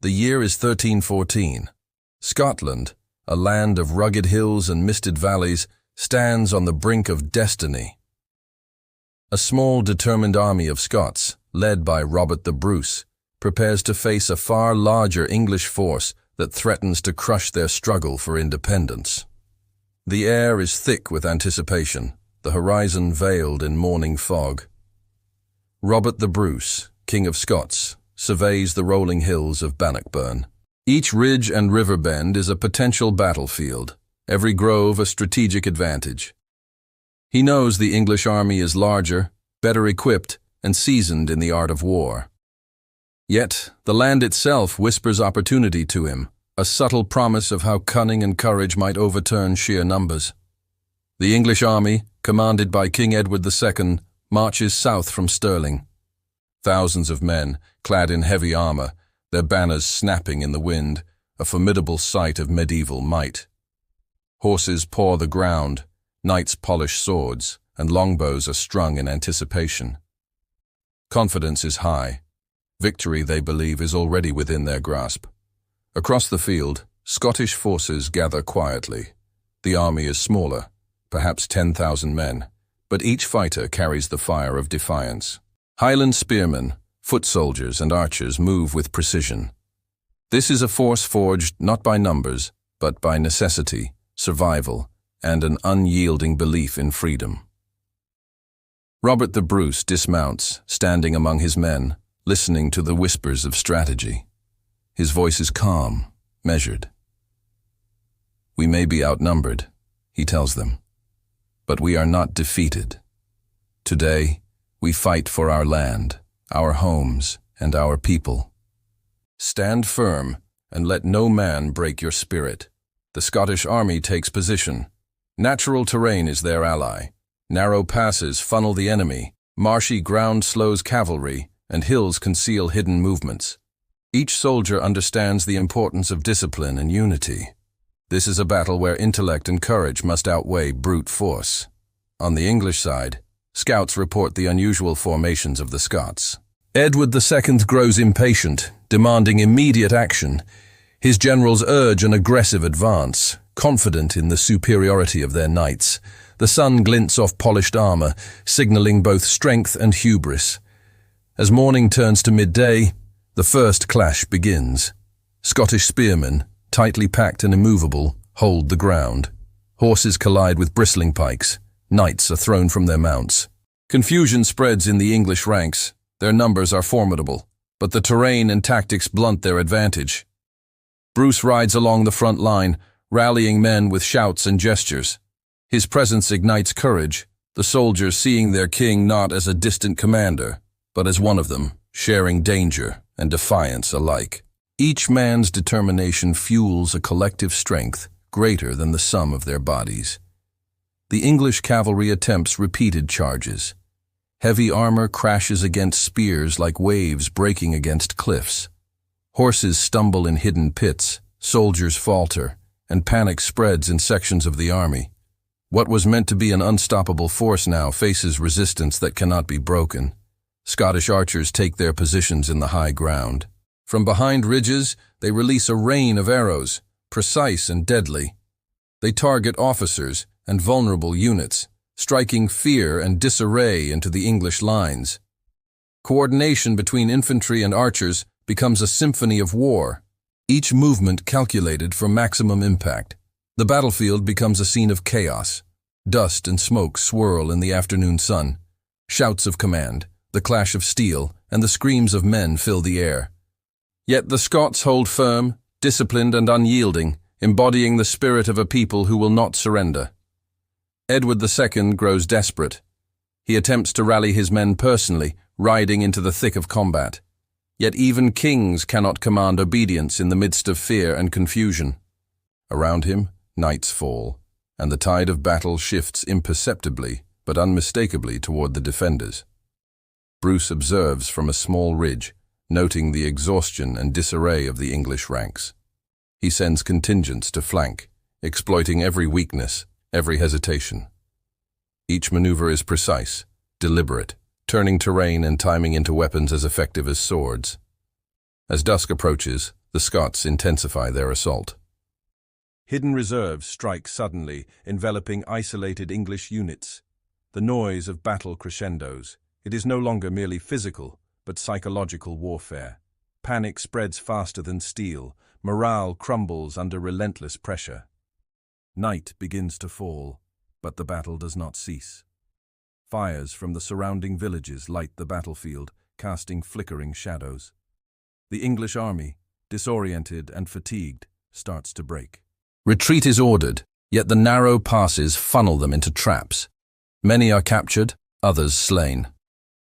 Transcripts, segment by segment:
The year is 1314. Scotland, a land of rugged hills and misted valleys, stands on the brink of destiny. A small, determined army of Scots, led by Robert the Bruce, prepares to face a far larger English force that threatens to crush their struggle for independence. The air is thick with anticipation, the horizon veiled in morning fog. Robert the Bruce, King of Scots, surveys the rolling hills of Bannockburn. Each ridge and river bend is a potential battlefield, every grove a strategic advantage. He knows the English army is larger, better equipped, and seasoned in the art of war. Yet, the land itself whispers opportunity to him, a subtle promise of how cunning and courage might overturn sheer numbers. The English army, commanded by King Edward II, marches south from Stirling. Thousands of men, clad in heavy armor, their banners snapping in the wind, a formidable sight of medieval might. Horses paw the ground, knights polish swords, and longbows are strung in anticipation. Confidence is high. Victory, they believe, is already within their grasp. Across the field, Scottish forces gather quietly. The army is smaller, perhaps 10,000 men, but each fighter carries the fire of defiance. Highland spearmen, foot soldiers, and archers move with precision. This is a force forged not by numbers, but by necessity, survival, and an unyielding belief in freedom. Robert the Bruce dismounts, standing among his men, listening to the whispers of strategy. His voice is calm, measured. "We may be outnumbered," he tells them, "but we are not defeated. Today, we fight for our land, our homes, and our people. Stand firm, and let no man break your spirit." The Scottish army takes position. Natural terrain is their ally. Narrow passes funnel the enemy, marshy ground slows cavalry, and hills conceal hidden movements. Each soldier understands the importance of discipline and unity. This is a battle where intellect and courage must outweigh brute force. On the English side, scouts report the unusual formations of the Scots. Edward II grows impatient, demanding immediate action. His generals urge an aggressive advance, confident in the superiority of their knights. The sun glints off polished armor, signaling both strength and hubris. As morning turns to midday, the first clash begins. Scottish spearmen, tightly packed and immovable, hold the ground. Horses collide with bristling pikes. Knights are thrown from their mounts. Confusion spreads in the English ranks. Their numbers are formidable, but the terrain and tactics blunt their advantage. Bruce rides along the front line, rallying men with shouts and gestures. His presence ignites courage, the soldiers seeing their king not as a distant commander, but as one of them, sharing danger and defiance alike. Each man's determination fuels a collective strength greater than the sum of their bodies. The English cavalry attempts repeated charges. Heavy armor crashes against spears like waves breaking against cliffs. Horses stumble in hidden pits, soldiers falter, and panic spreads in sections of the army. What was meant to be an unstoppable force now faces resistance that cannot be broken. Scottish archers take their positions in the high ground. From behind ridges, they release a rain of arrows, precise and deadly. They target officers and vulnerable units, striking fear and disarray into the English lines. Coordination between infantry and archers becomes a symphony of war, each movement calculated for maximum impact. The battlefield becomes a scene of chaos. Dust and smoke swirl in the afternoon sun. Shouts of command, the clash of steel, and the screams of men fill the air. Yet the Scots hold firm, disciplined and unyielding, embodying the spirit of a people who will not surrender. Edward II grows desperate. He attempts to rally his men personally, riding into the thick of combat. Yet even kings cannot command obedience in the midst of fear and confusion. Around him, knights fall, and the tide of battle shifts imperceptibly but unmistakably toward the defenders. Bruce observes from a small ridge, noting the exhaustion and disarray of the English ranks. He sends contingents to flank, exploiting every weakness, every hesitation. Each maneuver is precise, deliberate, turning terrain and timing into weapons as effective as swords. As dusk approaches, the Scots intensify their assault. Hidden reserves strike suddenly, enveloping isolated English units. The noise of battle crescendos. It is no longer merely physical, but psychological warfare. Panic spreads faster than steel. Morale crumbles under relentless pressure. Night begins to fall, but the battle does not cease. Fires from the surrounding villages light the battlefield, casting flickering shadows. The English army, disoriented and fatigued, starts to break. Retreat is ordered, yet the narrow passes funnel them into traps. Many are captured, others slain.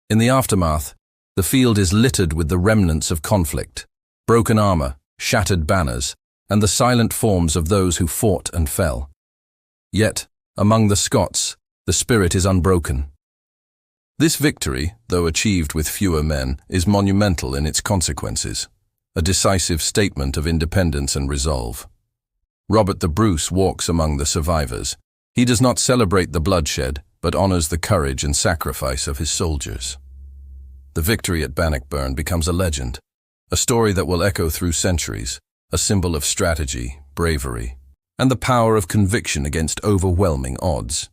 In the aftermath, the field is littered with the remnants of conflict, broken armor, shattered banners, and the silent forms of those who fought and fell. Yet, among the Scots, the spirit is unbroken. This victory, though achieved with fewer men, is monumental in its consequences, a decisive statement of independence and resolve. Robert the Bruce walks among the survivors. He does not celebrate the bloodshed, but honors the courage and sacrifice of his soldiers. The victory at Bannockburn becomes a legend, a story that will echo through centuries, a symbol of strategy, bravery, and the power of conviction against overwhelming odds.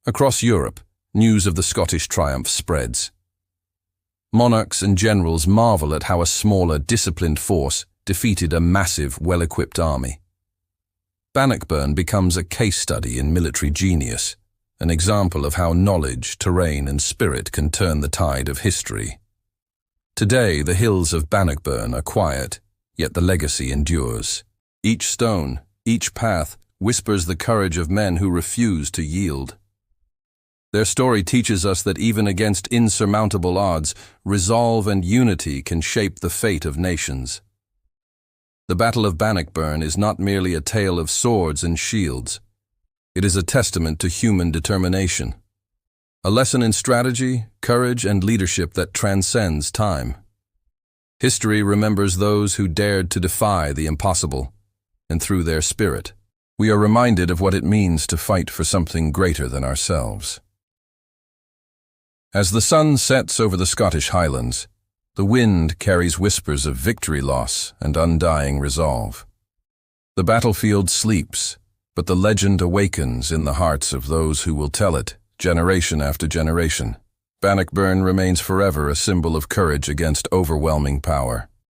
Across Europe, news of the Scottish triumph spreads. Monarchs and generals marvel at how a smaller, disciplined force defeated a massive, well-equipped army. Bannockburn becomes a case study in military genius, an example of how knowledge, terrain, and spirit can turn the tide of history. Today, the hills of Bannockburn are quiet, yet the legacy endures. Each stone, each path, whispers the courage of men who refuse to yield. Their story teaches us that even against insurmountable odds, resolve and unity can shape the fate of nations. The Battle of Bannockburn is not merely a tale of swords and shields. It is a testament to human determination, a lesson in strategy, courage, and leadership that transcends time. History remembers those who dared to defy the impossible, and through their spirit, we are reminded of what it means to fight for something greater than ourselves. As the sun sets over the Scottish highlands, the wind carries whispers of victory loss and undying resolve. The battlefield sleeps, but the legend awakens in the hearts of those who will tell it, generation after generation. Bannockburn remains forever a symbol of courage against overwhelming power.